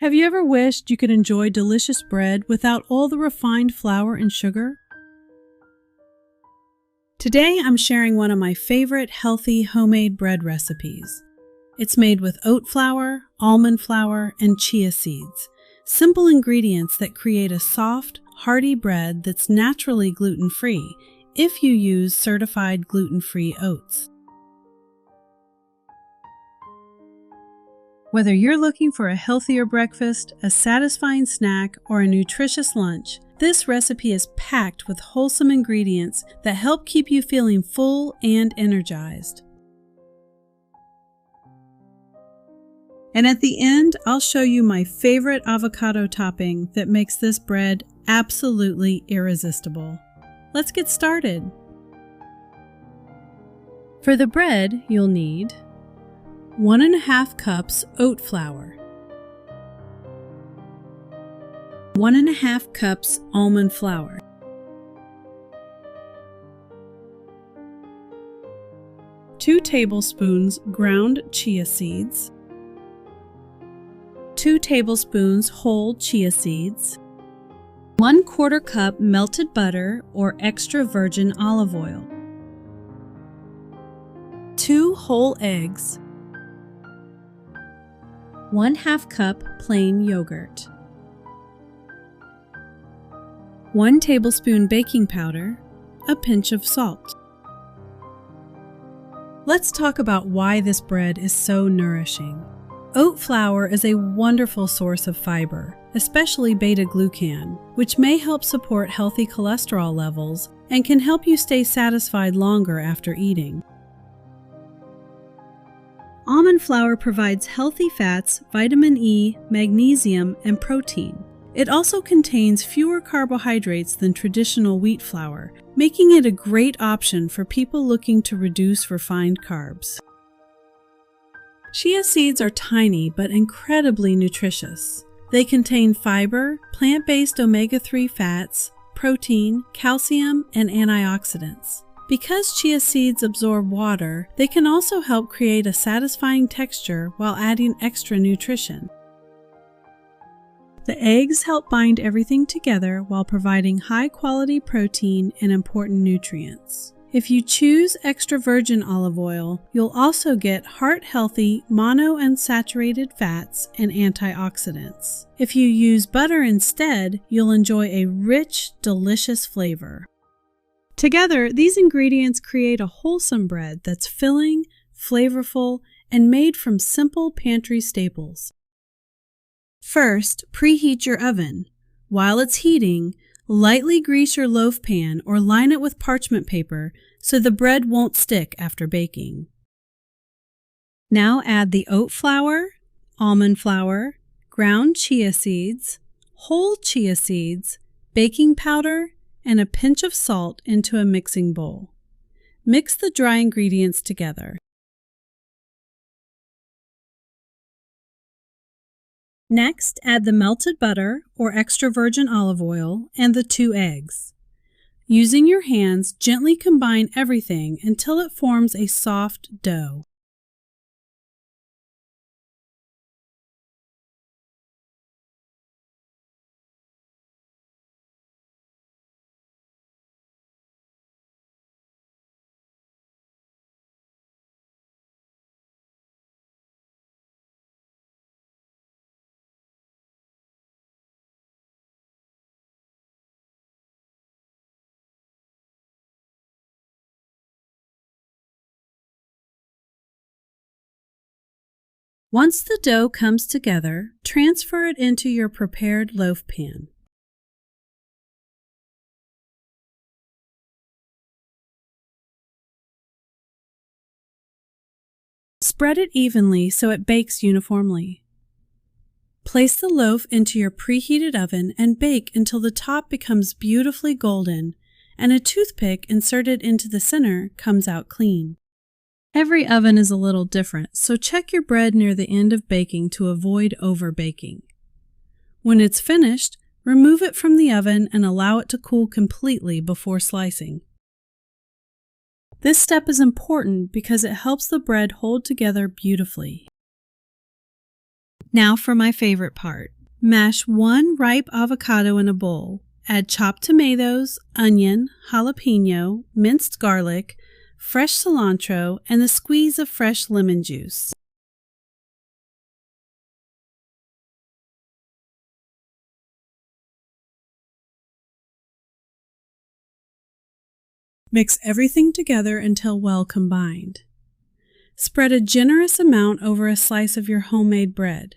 Have you ever wished you could enjoy delicious bread without all the refined flour and sugar? Today I'm sharing one of my favorite healthy homemade bread recipes. It's made with oat flour, almond flour, and chia seeds. Simple ingredients that create a soft, hearty bread that's naturally gluten-free if you use certified gluten-free oats. Whether you're looking for a healthier breakfast, a satisfying snack, or a nutritious lunch, this recipe is packed with wholesome ingredients that help keep you feeling full and energized. And at the end, I'll show you my favorite avocado topping that makes this bread absolutely irresistible. Let's get started. For the bread, you'll need 1½ cups oat flour, 1½ cups almond flour, 2 tablespoons ground chia seeds, 2 tablespoons whole chia seeds, 1/4 cup melted butter or extra virgin olive oil, 2 whole eggs, 1/2 cup plain yogurt, 1 tablespoon baking powder, a pinch of salt. Let's talk about why this bread is so nourishing. Oat flour is a wonderful source of fiber, especially beta-glucan, which may help support healthy cholesterol levels and can help you stay satisfied longer after eating. Almond flour provides healthy fats, vitamin E, magnesium, and protein. It also contains fewer carbohydrates than traditional wheat flour, making it a great option for people looking to reduce refined carbs. Chia seeds are tiny but incredibly nutritious. They contain fiber, plant-based omega-3 fats, protein, calcium, and antioxidants. Because chia seeds absorb water, they can also help create a satisfying texture while adding extra nutrition. The eggs help bind everything together while providing high-quality protein and important nutrients. If you choose extra virgin olive oil, you'll also get heart-healthy monounsaturated fats and antioxidants. If you use butter instead, you'll enjoy a rich, delicious flavor. Together, these ingredients create a wholesome bread that's filling, flavorful, and made from simple pantry staples. First, preheat your oven. While it's heating, lightly grease your loaf pan or line it with parchment paper so the bread won't stick after baking. Now add the oat flour, almond flour, ground chia seeds, whole chia seeds, baking powder, and a pinch of salt into a mixing bowl. Mix the dry ingredients together. Next, add the melted butter or extra virgin olive oil and the 2 eggs. Using your hands, gently combine everything until it forms a soft dough. Once the dough comes together, transfer it into your prepared loaf pan. Spread it evenly so it bakes uniformly. Place the loaf into your preheated oven and bake until the top becomes beautifully golden and a toothpick inserted into the center comes out clean. Every oven is a little different, so check your bread near the end of baking to avoid over-baking. When it's finished, remove it from the oven and allow it to cool completely before slicing. This step is important because it helps the bread hold together beautifully. Now for my favorite part. Mash 1 ripe avocado in a bowl. Add chopped tomatoes, onion, jalapeno, minced garlic, fresh cilantro, and the squeeze of fresh lemon juice. Mix everything together until well combined. Spread a generous amount over a slice of your homemade bread.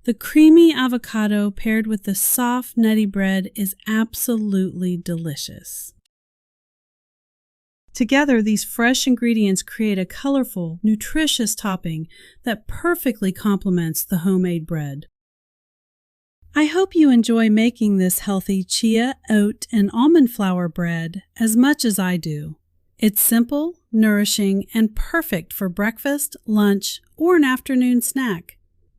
The creamy avocado paired with the soft, nutty bread is absolutely delicious. Together, these fresh ingredients create a colorful, nutritious topping that perfectly complements the homemade bread. I hope you enjoy making this healthy chia, oat, and almond flour bread as much as I do. It's simple, nourishing, and perfect for breakfast, lunch, or an afternoon snack.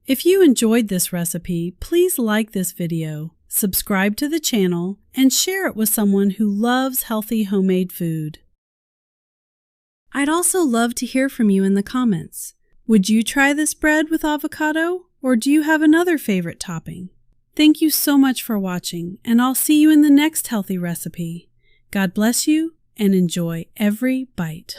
If you enjoyed this recipe, please like this video, subscribe to the channel, and share it with someone who loves healthy homemade food. I'd also love to hear from you in the comments. Would you try this bread with avocado, or do you have another favorite topping? Thank you so much for watching, and I'll see you in the next healthy recipe. God bless you, and enjoy every bite.